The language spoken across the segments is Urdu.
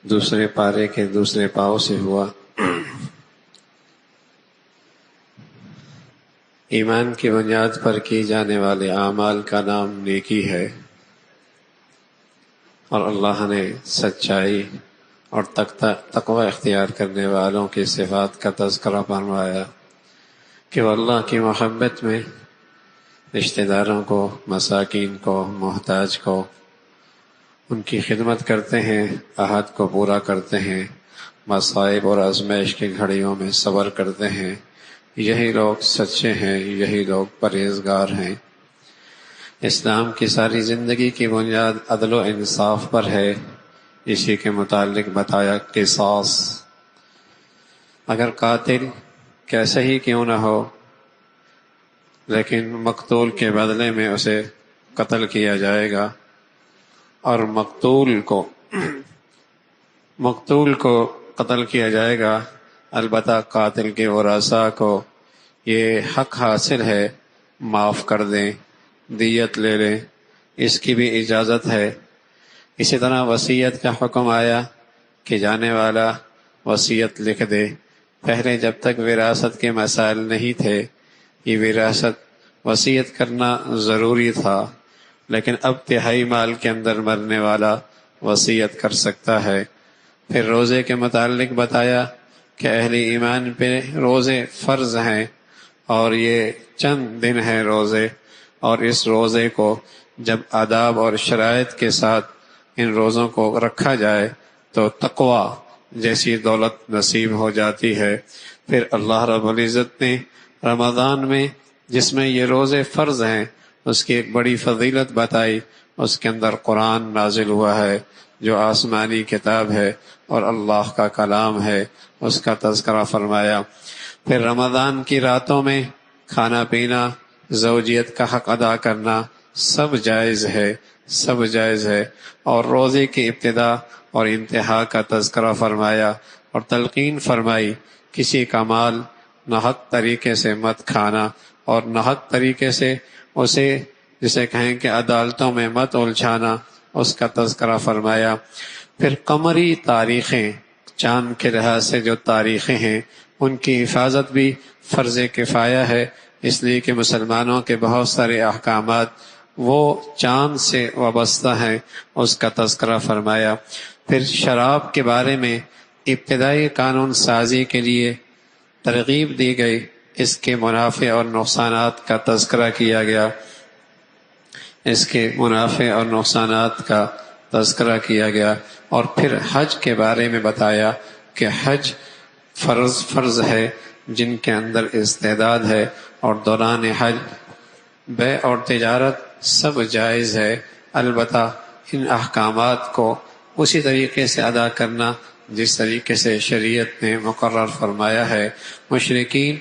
دوسرے پارے کے دوسرے پاؤں سے ہوا۔ ایمان کی بنیاد پر کی جانے والے اعمال کا نام نیکی ہے، اور اللہ نے سچائی اور تقوی اختیار کرنے والوں کی صفات کا تذکرہ فرمایا کہ وہ اللہ کی محبت میں رشتہ داروں کو، مساکین کو، محتاج کو ان کی خدمت کرتے ہیں، عہد کو پورا کرتے ہیں، مصائب اور آزمائش کی گھڑیوں میں صبر کرتے ہیں۔ یہی لوگ سچے ہیں، یہی لوگ پرہیزگار ہیں۔ اسلام کی ساری زندگی کی بنیاد عدل و انصاف پر ہے۔ اسی کے متعلق بتایا قصاص، اگر قاتل کیسے ہی کیوں نہ ہو لیکن مقتول کے بدلے میں اسے قتل کیا جائے گا، اور مقتول کو قتل کیا جائے گا، البتہ قاتل کے ورثاء کو یہ حق حاصل ہے معاف کر دیں، دیت لے لیں، اس کی بھی اجازت ہے۔ اسی طرح وصیت کا حکم آیا کہ جانے والا وصیت لکھ دے۔ پہلے جب تک وراثت کے مسائل نہیں تھے، یہ وراثت وصیت کرنا ضروری تھا، لیکن اب تہائی مال کے اندر مرنے والا وصیت کر سکتا ہے۔ پھر روزے کے متعلق بتایا کہ اہل ایمان پہ روزے فرض ہیں، اور یہ چند دن ہیں روزے، اور اس روزے کو جب آداب اور شرائط کے ساتھ ان روزوں کو رکھا جائے تو تقوی جیسی دولت نصیب ہو جاتی ہے۔ پھر اللہ رب العزت نے رمضان میں جس میں یہ روزے فرض ہیں اس کی ایک بڑی فضیلت بتائی۔ اس کے اندر قرآن نازل ہوا ہے جو آسمانی کتاب ہے اور اللہ کا کلام ہے، اس کا تذکرہ فرمایا۔ پھر رمضان کی راتوں میں کھانا پینا، زوجیت کا حق ادا کرنا سب جائز ہے، سب جائز ہے، اور روزے کی ابتدا اور انتہا کا تذکرہ فرمایا اور تلقین فرمائی کسی کا مال ناحق طریقے سے مت کھانا، اور ناحق طریقے سے اسے جسے کہیں کہ عدالتوں میں مت الجھانا، اس کا تذکرہ فرمایا۔ پھر قمری تاریخیں، چاند کے لحاظ سے جو تاریخیں ہیں ان کی حفاظت بھی فرض کفایہ ہے، اس لیے کہ مسلمانوں کے بہت سارے احکامات وہ چاند سے وابستہ ہیں، اس کا تذکرہ فرمایا۔ پھر شراب کے بارے میں ابتدائی قانون سازی کے لیے ترغیب دی گئی، اس کے منافع اور نقصانات کا تذکرہ کیا گیا، اس کے منافع اور نقصانات کا تذکرہ کیا گیا۔ اور پھر حج کے بارے میں بتایا کہ حج فرض ہے جن کے اندر استعداد ہے، اور دوران حج بیع اور تجارت سب جائز ہے، البتہ ان احکامات کو اسی طریقے سے ادا کرنا جس طریقے سے شریعت نے مقرر فرمایا ہے۔ مشرکین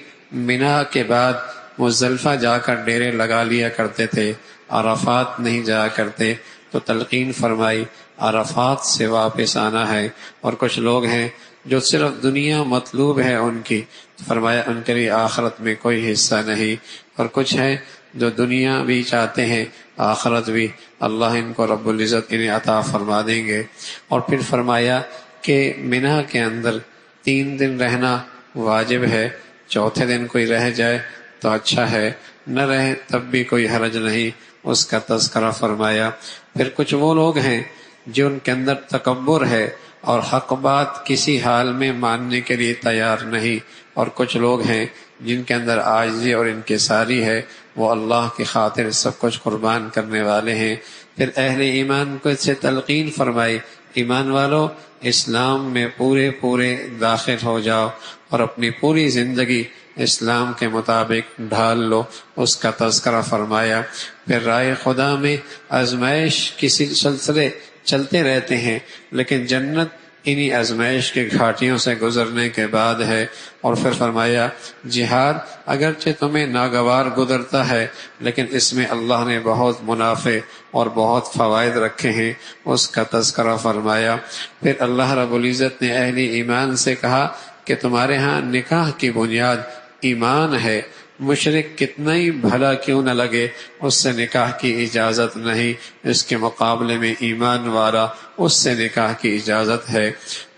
منا کے بعد مزدلفہ جا کر ڈیرے لگا لیا کرتے تھے، عرفات نہیں جایا کرتے، تو تلقین فرمائی عرفات سے واپس آنا ہے۔ اور کچھ لوگ ہیں جو صرف دنیا مطلوب ہے ان کی، فرمایا ان کے لیے آخرت میں کوئی حصہ نہیں، اور کچھ ہیں جو دنیا بھی چاہتے ہیں آخرت بھی، اللہ ان کو رب العزت انہیں عطا فرما دیں گے۔ اور پھر فرمایا کہ منا کے اندر 3 دن رہنا واجب ہے، چوتھے دن کوئی رہ جائے تو اچھا ہے، نہ رہے تب بھی کوئی حرج نہیں، اس کا تذکرہ فرمایا۔ پھر کچھ وہ لوگ ہیں جو ان کے اندر تکبر ہے اور حق بات کسی حال میں ماننے کے لیے تیار نہیں، اور کچھ لوگ ہیں جن کے اندر عاجزی اور انکساری ہے، وہ اللہ کی خاطر سب کچھ قربان کرنے والے ہیں۔ پھر اہل ایمان کو سے تلقین فرمائی، ایمان والو اسلام میں پورے داخل ہو جاؤ اور اپنی پوری زندگی اسلام کے مطابق ڈھال لو، اس کا تذکرہ فرمایا۔ پھر رائے خدا میں آزمائش کی سلسلے چلتے رہتے ہیں، لیکن جنت انہی آزمائش کے گھاٹیوں سے گزرنے کے بعد ہے۔ اور پھر فرمایا جہاد اگرچہ تمہیں ناگوار گزرتا ہے، لیکن اس میں اللہ نے بہت منافع اور بہت فوائد رکھے ہیں، اس کا تذکرہ فرمایا۔ پھر اللہ رب العزت نے اہل ایمان سے کہا کہ تمہارے ہاں نکاح کی بنیاد ایمان ہے، مشرک کتنا ہی بھلا کیوں نہ لگے اس سے نکاح کی اجازت نہیں، اس کے مقابلے میں ایمان والا اس سے نکاح کی اجازت ہے۔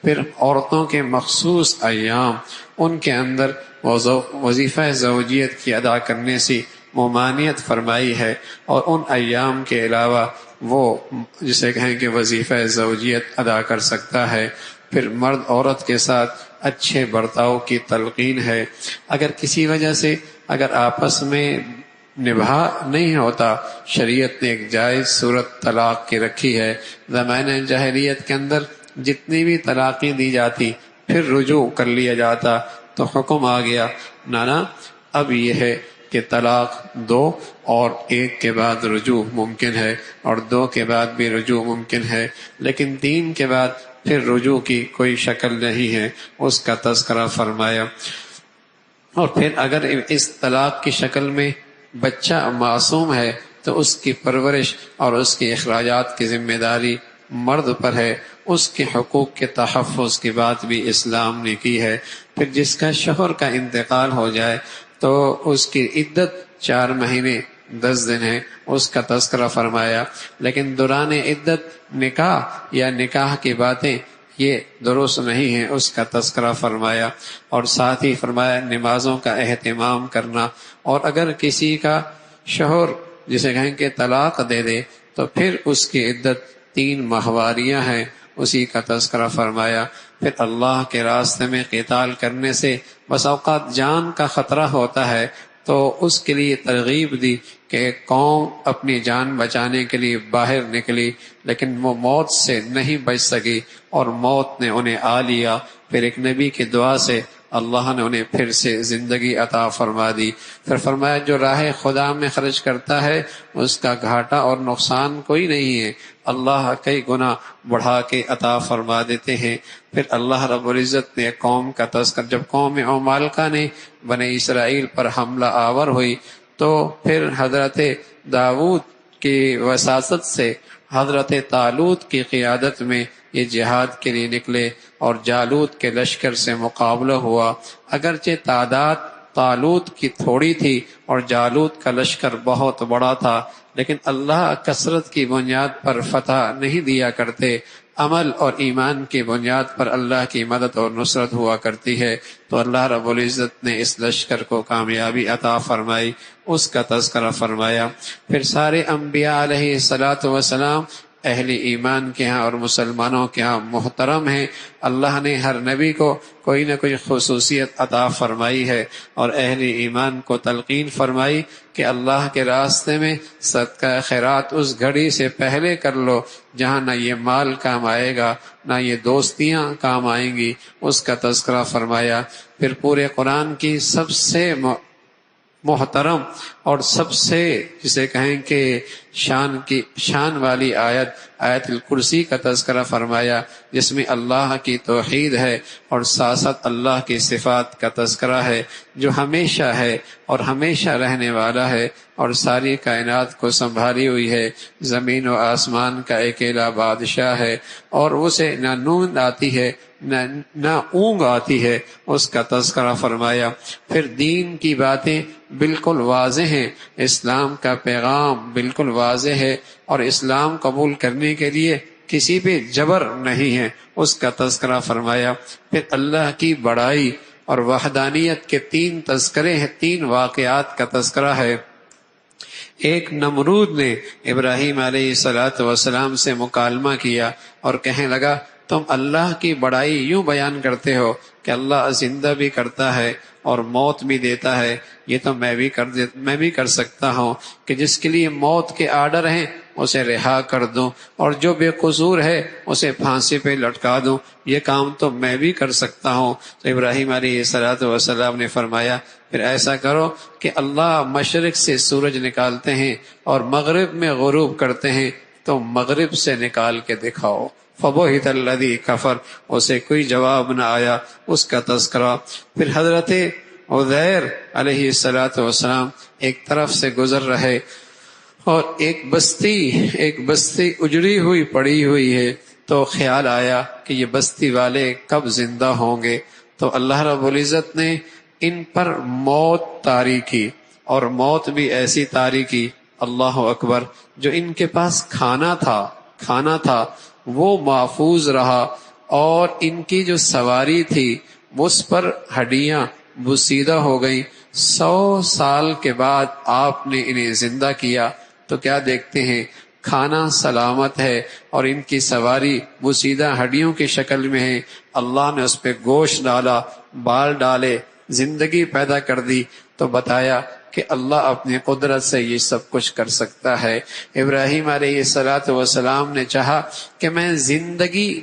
پھر عورتوں کے مخصوص ایام، ان کے اندر وظیفہ زوجیت کی ادا کرنے سے ممانعت فرمائی ہے، اور ان ایام کے علاوہ وہ جسے کہیں کہ وظیفہ زوجیت ادا کر سکتا ہے۔ پھر مرد عورت کے ساتھ اچھے برتاؤ کی تلقین ہے۔ اگر کسی وجہ سے اگر آپس میں نبھا نہیں ہوتا، شریعت نے ایک جائز صورت طلاق کی رکھی ہے۔ زمانہ جاہلیت کے اندر جتنی بھی طلاقیں دی جاتی پھر رجوع کر لیا جاتا، تو حکم آ گیا نانا اب یہ ہے کہ طلاق 2 اور 1 کے بعد رجوع ممکن ہے، اور 2 کے بعد بھی رجوع ممکن ہے، لیکن 3 کے بعد پھر رجوع کی کوئی شکل نہیں ہے، اس کا تذکرہ فرمایا۔ اور پھر اگر اس طلاق کی شکل میں بچہ معصوم ہے تو اس کی پرورش اور اس کے اخراجات کی ذمہ داری مرد پر ہے، اس کے حقوق کے تحفظ کی بات بھی اسلام نے کی ہے۔ پھر جس کا شوہر کا انتقال ہو جائے تو اس کی عدت 4 مہینے 10 دن ہے، اس کا تذکرہ فرمایا، لیکن دوران عدت نکاح یا نکاح کی باتیں یہ درست نہیں ہے، اس کا تذکرہ فرمایا، اور ساتھ ہی فرمایا نمازوں کا اہتمام کرنا۔ اور اگر کسی کا شوہر جسے کہیں کہ طلاق دے دے تو پھر اس کی عدت 3 ماہواریاں ہیں، اسی کا تذکرہ فرمایا۔ پھر اللہ کے راستے میں قتال کرنے سے بس اوقات جان کا خطرہ ہوتا ہے، تو اس کے لیے ترغیب دی کہ ایک قوم اپنی جان بچانے کے لیے باہر نکلی، لیکن وہ موت سے نہیں بچ سکی اور موت نے انہیں آ لیا۔ پھر ایک نبی کی دعا سے اللہ نے انہیں پھر سے زندگی عطا فرما دی۔ پھر فرمایا جو راہ خدا میں خرچ کرتا ہے اس کا گھاٹا اور نقصان کوئی نہیں ہے، اللہ کئی گنا بڑھا کے عطا فرما دیتے ہیں۔ پھر اللہ رب العزت نے قوم کا تذکر، جب قوم عمالقہ نے بنی اسرائیل پر حملہ آور ہوئی تو پھر حضرت داؤد کی وساطت سے حضرت طالوت کی قیادت میں یہ جہاد کے لیے نکلے، اور جالوت کے لشکر سے مقابلہ ہوا۔ اگرچہ تعداد طالوت کی تھوڑی تھی اور جالوت کا لشکر بہت بڑا تھا، لیکن اللہ کثرت کی بنیاد پر فتح نہیں دیا کرتے، عمل اور ایمان کی بنیاد پر اللہ کی مدد اور نصرت ہوا کرتی ہے۔ تو اللہ رب العزت نے اس لشکر کو کامیابی عطا فرمائی، اس کا تذکرہ فرمایا۔ پھر سارے انبیاء علیہ الصلاۃ والسلام اہل ایمان کے ہاں اور مسلمانوں کے ہاں محترم ہیں، اللہ نے ہر نبی کو کوئی نہ کوئی خصوصیت عطا فرمائی ہے، اور اہل ایمان کو تلقین فرمائی کہ اللہ کے راستے میں صدقہ خیرات اس گھڑی سے پہلے کر لو جہاں نہ یہ مال کام آئے گا نہ یہ دوستیاں کام آئیں گی، اس کا تذکرہ فرمایا۔ پھر پورے قرآن کی سب سے محترم اور سب سے جسے کہیں کہ شان والی آیت الکرسی کا تذکرہ فرمایا، جس میں اللہ کی توحید ہے اور ساتھ ساتھ اللہ کی صفات کا تذکرہ ہے، جو ہمیشہ ہے اور ہمیشہ رہنے والا ہے اور ساری کائنات کو سنبھالی ہوئی ہے، زمین و آسمان کا اکیلا بادشاہ ہے، اور اسے نہ نیند آتی ہے نہ اونگ آتی ہے، اس کا تذکرہ فرمایا۔ پھر دین کی باتیں بالکل واضح ہیں، اسلام کا پیغام بالکل واضح ہے، اور اسلام قبول کرنے کے لیے کسی پہ جبر نہیں ہے، اس کا تذکرہ فرمایا۔ پھر اللہ کی بڑائی اور وحدانیت کے 3 تذکرے ہیں، 3 واقعات کا تذکرہ ہے۔ ایک نمرود نے ابراہیم علیہ السلام سے مکالمہ کیا اور کہنے لگا تم اللہ کی بڑائی یوں بیان کرتے ہو کہ اللہ زندہ بھی کرتا ہے اور موت بھی دیتا ہے، یہ تو میں بھی کر سکتا ہوں کہ جس کے لیے موت کے آرڈر ہیں اسے رہا کر دوں، اور جو بے قصور ہے اسے پھانسی پہ لٹکا دوں، یہ کام تو میں بھی کر سکتا ہوں۔ تو ابراہیم علیہ السلام نے فرمایا پھر ایسا کرو کہ اللہ مشرق سے سورج نکالتے ہیں اور مغرب میں غروب کرتے ہیں، تو مغرب سے نکال کے دکھاؤ۔ فَبُهِتَ الَّذِي كَفَرَ، اسے کوئی جواب نہ آیا، اس کا تذکرہ۔ پھر حضرت عزیر علیہ السلام ایک طرف سے گزر رہے اور ایک بستی اجڑی ہوئی پڑی ہوئی ہے، تو خیال آیا کہ یہ بستی والے کب زندہ ہوں گے، تو اللہ رب العزت نے ان پر موت طاری کی، اور موت بھی ایسی طاری کی، اللہ اکبر، جو ان کے پاس کھانا تھا وہ محفوظ رہا، اور ان کی جو سواری تھی اس پر ہڈیاں بسیدہ ہو گئیں۔ 100 سال کے بعد آپ نے انہیں زندہ کیا تو کیا دیکھتے ہیں؟ کھانا سلامت ہے اور ان کی سواری بسیدہ ہڈیوں کی شکل میں ہے۔ اللہ نے اس پہ گوشت ڈالا، بال ڈالے، زندگی پیدا کر دی، تو بتایا کہ اللہ اپنی قدرت سے یہ سب کچھ کر سکتا ہے۔ ابراہیم علیہ السلام نے چاہا کہ میں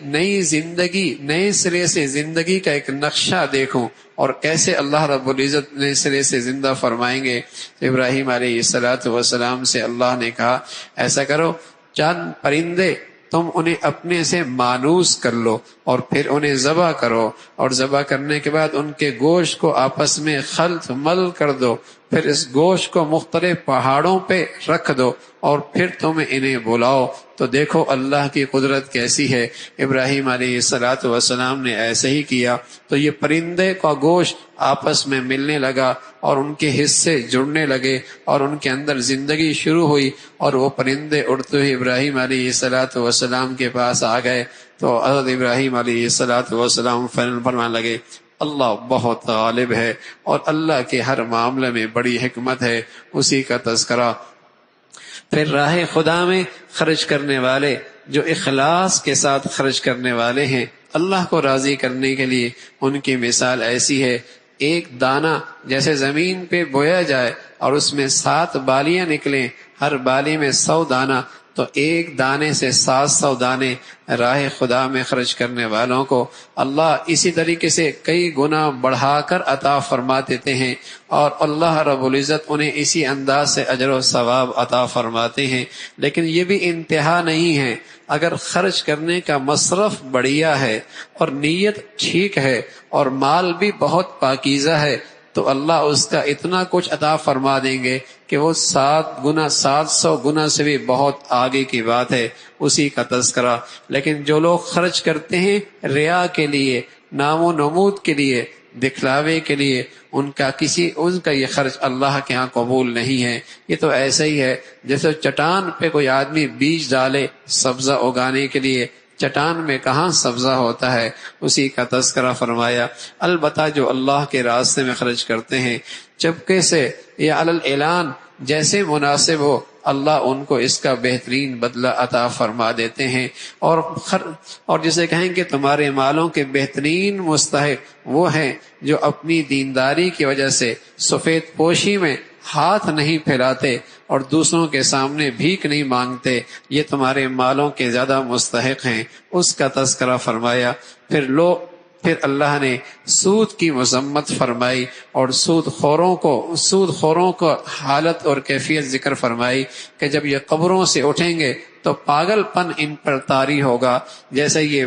نئے سرے سے زندگی کا ایک نقشہ دیکھوں، اور کیسے اللہ رب العزت نئے سرے سے زندہ فرمائیں گے۔ ابراہیم علیہ السلام سے اللہ نے کہا ایسا کرو، چند پرندے تم انہیں اپنے سے مانوس کر لو اور پھر انہیں ذبح کرو، اور ذبح کرنے کے بعد ان کے گوشت کو آپس میں خلط مل کر دو، پھر اس گوشت کو مختلف پہاڑوں پہ رکھ دو، اور پھر تم انہیں بلاؤ تو دیکھو اللہ کی قدرت کیسی ہے۔ ابراہیم علیہ السلام نے ایسے ہی کیا، تو یہ پرندے کا گوشت آپس میں ملنے لگا اور ان کے حصے جڑنے لگے اور ان کے اندر زندگی شروع ہوئی، اور وہ پرندے اڑتے ہوئے ابراہیم علیہ السلام کے پاس آ گئے۔ تو حضرت ابراہیم علیہ السلام فرمانے لگے اللہ بہت غالب ہے، اور اللہ کے ہر معاملے میں بڑی حکمت ہے، اسی کا تذکرہ۔ پھر راہ خدا میں خرچ کرنے والے، جو اخلاص کے ساتھ خرچ کرنے والے ہیں اللہ کو راضی کرنے کے لیے، ان کی مثال ایسی ہے، ایک دانہ جیسے زمین پہ بویا جائے اور اس میں 7 بالیاں نکلیں، ہر بالی میں 100 دانہ، تو ایک دانے سے 700 دانے راہ خدا میں خرچ کرنے والوں کو اللہ اسی طریقے سے کئی گنا بڑھا کر عطا فرما دیتے ہیں، اور اللہ رب العزت انہیں اسی انداز سے اجر و ثواب عطا فرماتے ہیں۔ لیکن یہ بھی انتہا نہیں ہے، اگر خرچ کرنے کا مصرف بڑھیا ہے اور نیت ٹھیک ہے اور مال بھی بہت پاکیزہ ہے، تو اللہ اس کا اتنا کچھ عطا فرما دیں گے کہ وہ 700 گنا سے بھی بہت آگے کی بات ہے، اسی کا تذکرہ۔ لیکن جو لوگ خرچ کرتے ہیں ریا کے لیے، نام و نمود کے لیے، دکھلاوے کے لیے، ان کا یہ خرچ اللہ کے ہاں قبول نہیں ہے۔ یہ تو ایسا ہی ہے جیسے چٹان پہ کوئی آدمی بیج ڈالے سبزہ اگانے کے لیے، چٹان میں کہاں سبزہ ہوتا ہے، اسی کا تذکرہ فرمایا۔ البتہ جو اللہ کے راستے میں خرچ کرتے ہیں چپکے سے یا علی الاعلان، جیسے مناسب ہو، اللہ ان کو اس کا بہترین بدلہ عطا فرما دیتے ہیں۔ اور جسے کہیں کہ تمہارے مالوں کے بہترین مستحق وہ ہیں جو اپنی دینداری کی وجہ سے سفید پوشی میں ہاتھ نہیں پھیلاتے اور دوسروں کے سامنے بھیک نہیں مانگتے، یہ تمہارے مالوں کے زیادہ مستحق ہیں، اس کا تذکرہ فرمایا۔ پھر اللہ نے سود کی مذمت فرمائی اور سود خوروں کو حالت اور کیفیت ذکر فرمائی کہ جب یہ قبروں سے اٹھیں گے تو پاگل پن ان پر طاری ہوگا، جیسے یہ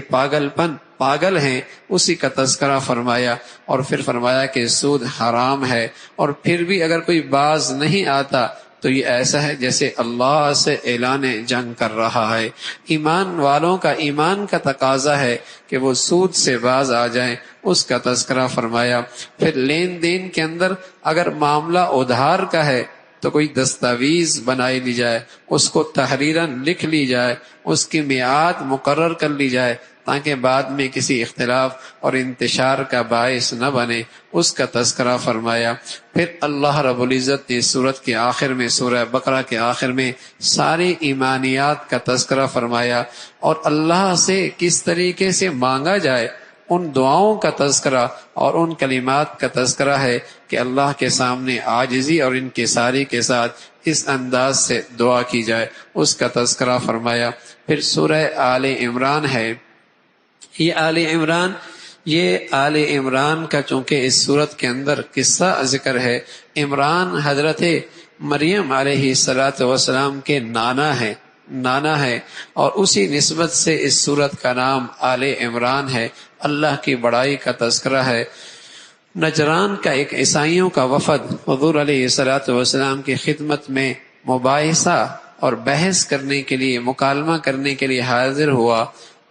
پاگل ہیں، اسی کا تذکرہ فرمایا۔ اور پھر فرمایا کہ سود حرام ہے، اور پھر بھی اگر کوئی باز نہیں آتا تو یہ ایسا ہے جیسے اللہ سے اعلان جنگ کر رہا ہے۔ ایمان والوں کا ایمان کا تقاضا ہے کہ وہ سود سے باز آ جائیں، اس کا تذکرہ فرمایا۔ پھر لین دین کے اندر اگر معاملہ ادھار کا ہے تو کوئی دستاویز بنائی لی جائے، اس کو تحریراً لکھ لی جائے، اس کی میعاد مقرر کر لی جائے تاکہ بعد میں کسی اختلاف اور انتشار کا باعث نہ بنے، اس کا تذکرہ فرمایا۔ پھر اللہ رب العزت نے سورت کے آخر میں، سورہ بقرہ کے آخر میں ساری ایمانیات کا تذکرہ فرمایا، اور اللہ سے کس طریقے سے مانگا جائے ان دعاؤں کا تذکرہ اور ان کلمات کا تذکرہ ہے کہ اللہ کے سامنے عاجزی اور انکساری کے ساتھ اس انداز سے دعا کی جائے، اس کا تذکرہ فرمایا۔ پھر سورہ آل عمران ہے، یہ آل عمران کا چونکہ اس صورت کے اندر قصہ ذکر ہے، عمران حضرت مریم علیہ السلام کے نانا ہے، اور اسی نسبت سے اس صورت کا نام آل عمران ہے۔ اللہ کی بڑائی کا تذکرہ ہے۔ نجران کا ایک عیسائیوں کا وفد حضور علیہ السلام کی خدمت میں مباحثہ اور بحث کرنے کے لیے، مکالمہ کرنے کے لیے حاضر ہوا،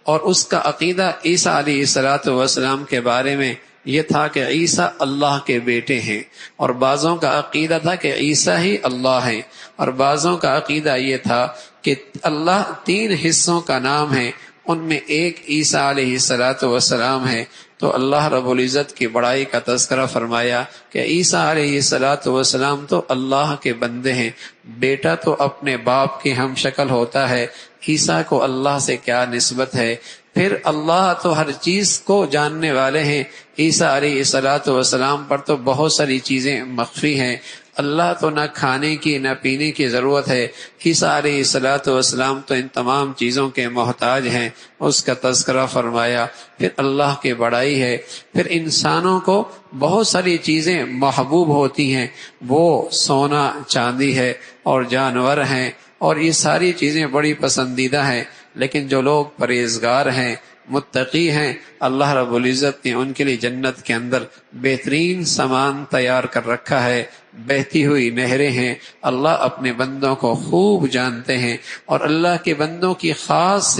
اور اس کا عقیدہ عیسیٰ علیہ السلام کے بارے میں یہ تھا کہ عیسیٰ اللہ کے بیٹے ہیں، اور بعضوں کا عقیدہ تھا کہ عیسیٰ ہی اللہ ہیں، اور بعضوں کا عقیدہ یہ تھا کہ اللہ 3 حصوں کا نام ہے، ان میں ایک عیسیٰ علیہ السلام ہے۔ تو اللہ رب العزت کی بڑائی کا تذکرہ فرمایا کہ عیسیٰ علیہ السلام تو اللہ کے بندے ہیں، بیٹا تو اپنے باپ کے ہم شکل ہوتا ہے، عیسیٰ کو اللہ سے کیا نسبت ہے؟ پھر اللہ تو ہر چیز کو جاننے والے ہیں، عیسیٰ علیہ السلام پر تو بہت ساری چیزیں مخفی ہیں، اللہ تو نہ کھانے کی نہ پینے کی ضرورت ہے، عیسیٰ علیہ السلام تو ان تمام چیزوں کے محتاج ہیں، اس کا تذکرہ فرمایا۔ پھر اللہ کی بڑائی ہے، پھر انسانوں کو بہت ساری چیزیں محبوب ہوتی ہیں، وہ سونا چاندی ہے اور جانور ہیں، اور یہ ساری چیزیں بڑی پسندیدہ ہیں، لیکن جو لوگ پرہیزگار ہیں، متقی ہیں، اللہ رب العزت نے ان کے لیے جنت کے اندر بہترین سامان تیار کر رکھا ہے، بہتی ہوئی نہریں ہیں۔ اللہ اپنے بندوں کو خوب جانتے ہیں، اور اللہ کے بندوں کی خاص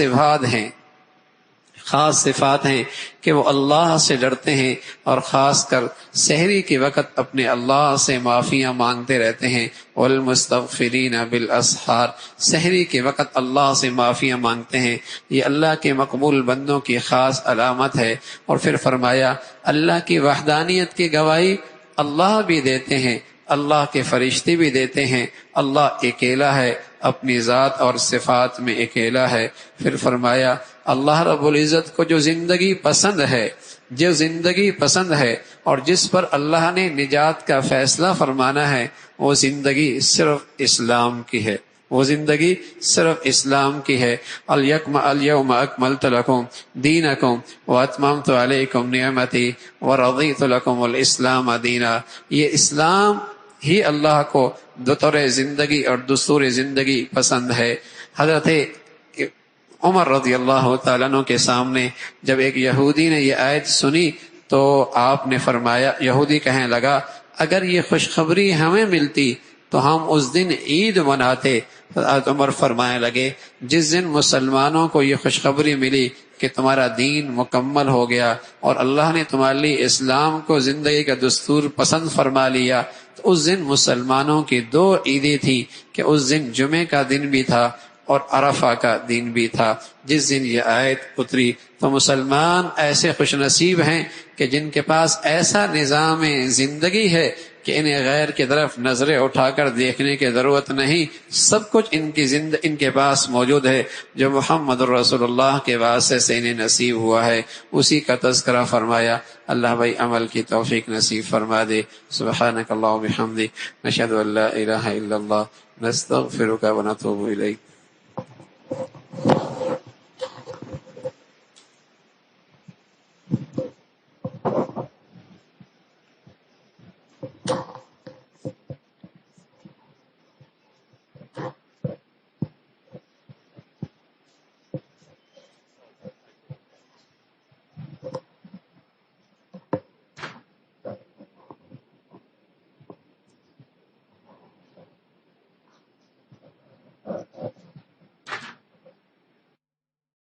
صفات ہیں کہ وہ اللہ سے ڈرتے ہیں، اور خاص کر سحری کے وقت اپنے اللہ سے معافیاں مانگتے رہتے ہیں۔ والمستغفرین بالاسحار، سحری کے وقت اللہ سے معافیاں مانگتے ہیں، یہ اللہ کے مقبول بندوں کی خاص علامت ہے۔ اور پھر فرمایا اللہ کی وحدانیت کی گواہی اللہ بھی دیتے ہیں، اللہ کے فرشتے بھی دیتے ہیں، اللہ اکیلا ہے، اپنی ذات اور صفات میں اکیلا ہے۔ پھر فرمایا اللہ رب العزت کو جو زندگی پسند ہے اور جس پر اللہ نے نجات کا فیصلہ فرمانا ہے، وہ زندگی صرف اسلام کی ہے، وہ زندگی صرف اسلام کی ہے۔ الیوم اکملت لکم دینکم واتممت علیکم نعمتی ورضیت لکم الاسلام دینا، یہ اسلام ہی اللہ کو بطور زندگی اور دستور زندگی پسند ہے۔ حضرت عمر رضی اللہ تعالیٰ عنہ کے سامنے جب ایک یہودی نے یہ آیت سنی تو آپ نے فرمایا، یہودی کہنے لگا اگر یہ خوشخبری ہمیں ملتی تو ہم اس دن عید مناتے۔ حضرت عمر فرمانے لگے جس دن مسلمانوں کو یہ خوشخبری ملی کہ تمہارا دین مکمل ہو گیا اور اللہ نے تمہارے لیے اسلام کو زندگی کا دستور پسند فرما لیا، تو اس دن مسلمانوں کی 2 عیدیں تھیں کہ اس دن جمعے کا دن بھی تھا اور عرفہ کا دن بھی تھا جس دن یہ آیت اتری۔ تو مسلمان ایسے خوش نصیب ہیں کہ جن کے پاس ایسا نظام زندگی ہے کہ انہیں غیر کی طرف نظریں اٹھا کر دیکھنے کی ضرورت نہیں، سب کچھ ان کے پاس موجود ہے جو محمد رسول اللہ کے واسطے سے انہیں نصیب ہوا ہے، اسی کا تذکرہ فرمایا۔ اللہ بھائی عمل کی توفیق نصیب فرما دے۔ سبحانک اللہم بحمدک، نشہد ان لا الہ الا اللہ، نستغفرک ونتوب الیک۔